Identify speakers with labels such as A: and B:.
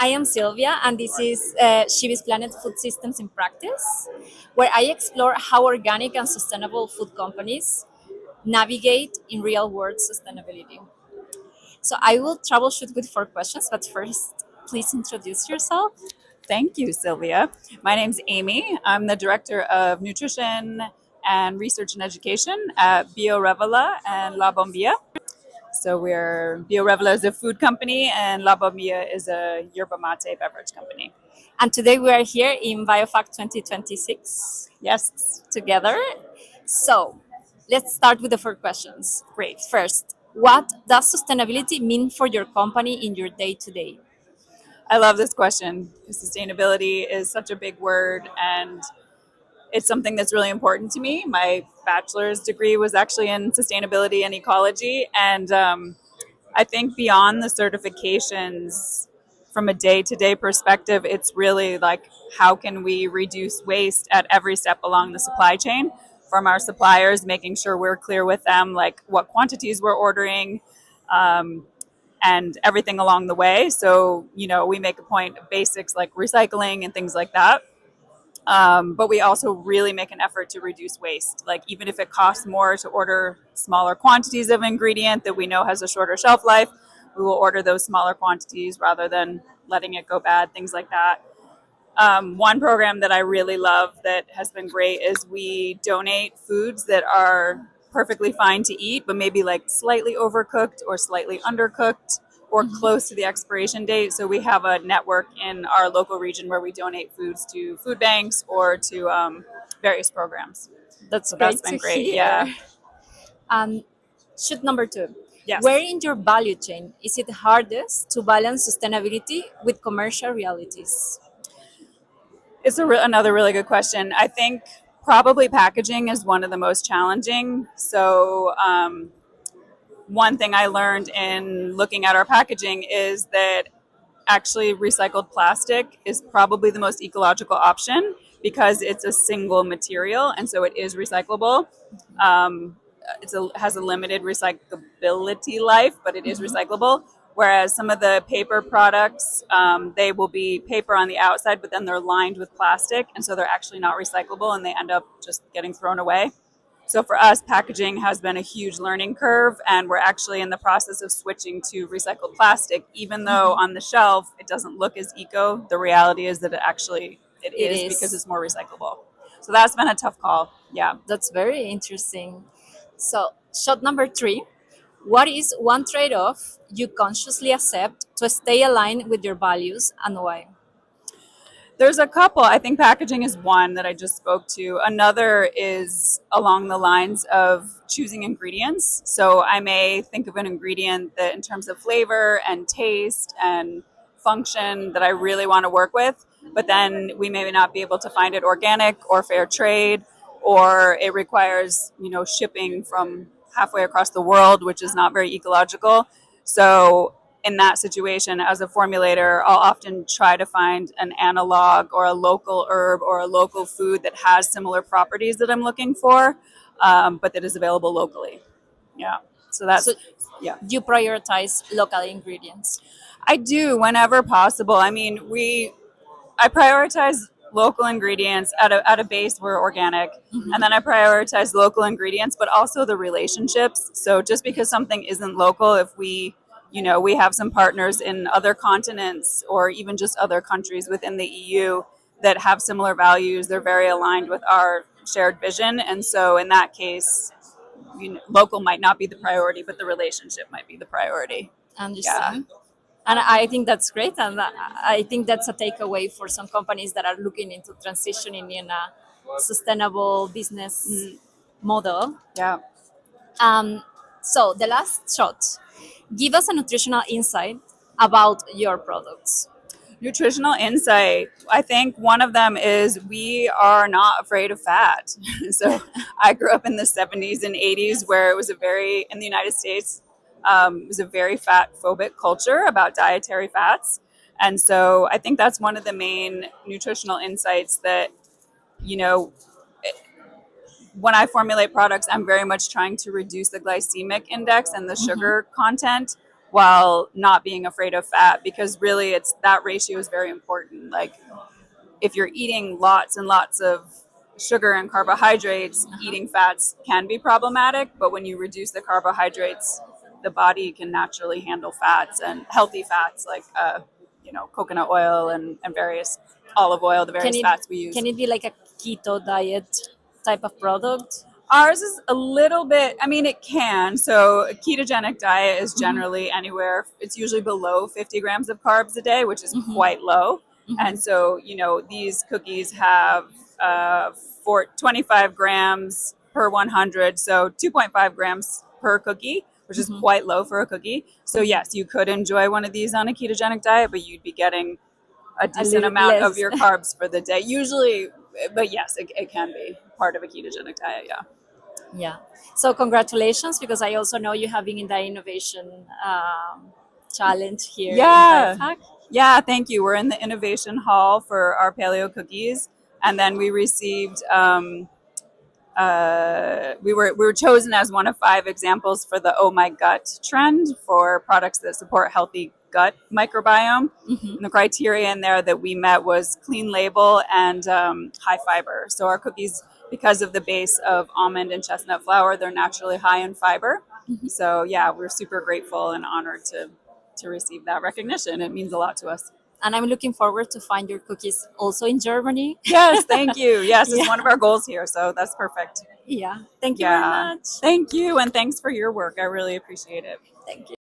A: I am Sylvia, and this is Shivis Planet Food Systems in Practice, where I explore how organic and sustainable food companies navigate in real world sustainability. So I will troubleshoot with 4 questions, but first, please introduce yourself.
B: Thank you, Sylvia. My name's Amy. I'm the Director of Nutrition and Research and Education at Biorevola and La Bombilla. So Biorevola is a food company and La Bombilla is a yerba mate beverage company.
A: And today we are here in BioFACH 2026
B: Yes.
A: together. So let's start with the 4 questions.
B: Great.
A: First, what does sustainability mean for your company in your day to day?
B: I love this question because sustainability is such a big word and it's something that's really important to me. My bachelor's degree was actually in sustainability and ecology. And I think beyond the certifications, from a day-to-day perspective, it's really like how can we reduce waste at every step along the supply chain from our suppliers, making sure we're clear with them, like what quantities we're ordering, and everything along the way. So, we make a point of basics like recycling and things like that. But we also really make an effort to reduce waste. Like even if it costs more to order smaller quantities of ingredient that we know has a shorter shelf life, we will order those smaller quantities rather than letting it go bad, things like that. One program that I really love that has been great is we donate foods that are perfectly fine to eat, but maybe like slightly overcooked or slightly undercooked or close to the expiration date. So we have a network in our local region where we donate foods to food banks or to various programs.
A: That's
B: So
A: great
B: that's been
A: to
B: great.
A: hear.
B: Yeah.
A: Shoot number 2.
B: Yes.
A: Where in your value chain is it hardest to balance sustainability with commercial realities?
B: It's another really good question. I think probably packaging is one of the most challenging. So, one thing I learned in looking at our packaging is that actually recycled plastic is probably the most ecological option because it's a single material and so it is recyclable. Has a limited recyclability life, but it is recyclable. Whereas some of the paper products, they will be paper on the outside, but then they're lined with plastic, and so they're actually not recyclable, and they end up just getting thrown away. So for us, packaging has been a huge learning curve, and we're actually in the process of switching to recycled plastic. Even though on the shelf it doesn't look as eco, the reality is that it
A: It
B: is
A: is.
B: because it's more recyclable. So that's been a tough call. Yeah.
A: That's very interesting. So, shot number 3. What is one trade off you consciously accept to stay aligned with your values and why?
B: There's a couple. I think packaging is one that I just spoke to. Another is along the lines of choosing ingredients. So I may think of an ingredient that, in terms of flavor and taste and function, that I really want to work with, but then we may not be able to find it organic or fair trade, or it requires, shipping from halfway across the world, which is not very ecological. So in that situation, as a formulator, I'll often try to find an analog or a local herb or a local food that has similar properties that I'm looking for, but that is available locally. Yeah. So
A: So,
B: yeah.
A: you prioritize local ingredients.
B: I do whenever possible. I mean, I prioritize local ingredients at a base. We're organic, and then I prioritize local ingredients, but also the relationships. So just because something isn't local, if we have some partners in other continents or even just other countries within the EU that have similar values, they're very aligned with our shared vision, and so in that case, local might not be the priority, but the relationship might be the priority.
A: Understand? And I think that's great, and I think that's a takeaway for some companies that are looking into transitioning in a sustainable business model.
B: Yeah.
A: So the last shot, give us a nutritional insight about your products.
B: Nutritional insight. I think one of them is we are not afraid of fat. So I grew up in the 70s and 80s where in the United States, it was a very fat phobic culture about dietary fats. And so I think that's one of the main nutritional insights that, when I formulate products, I'm very much trying to reduce the glycemic index and the sugar content while not being afraid of fat, because really it's that ratio is very important. Like if you're eating lots and lots of sugar and carbohydrates, eating fats can be problematic, but when you reduce the carbohydrates, the body can naturally handle fats and healthy fats like coconut oil and various olive oil, the
A: Can
B: various
A: it
B: fats we use.
A: can it be like a keto diet type of product?
B: Ours is a little bit, I mean, it can. So a ketogenic diet is generally anywhere, it's usually below 50 grams of carbs a day, which is quite low. And so, these cookies have 25 grams per 100, so 2.5 grams per cookie, which is quite low for a cookie. So yes, you could enjoy one of these on a ketogenic diet, but you'd be getting a decent
A: little
B: amount
A: less.
B: of your carbs for the day. Usually, but yes, it can be part of a ketogenic diet, yeah.
A: Yeah. So congratulations, because I also know you have been in the innovation challenge here in BioFACH.
B: Yeah, thank you. We're in the innovation hall for our paleo cookies, and then we received we were chosen as one of 5 examples for the Oh My Gut trend for products that support healthy gut microbiome. And the criteria in there that we met was clean label and high fiber. So our cookies, because of the base of almond and chestnut flour, they're naturally high in fiber. So yeah, we're super grateful and honored to receive that recognition. It means a lot to us.
A: And I'm looking forward to find your cookies also in Germany.
B: Yes, thank you. Yes, it's one of our goals here, so that's perfect.
A: Yeah. Thank you very much.
B: Thank you, and thanks for your work. I really appreciate it.
A: Thank you.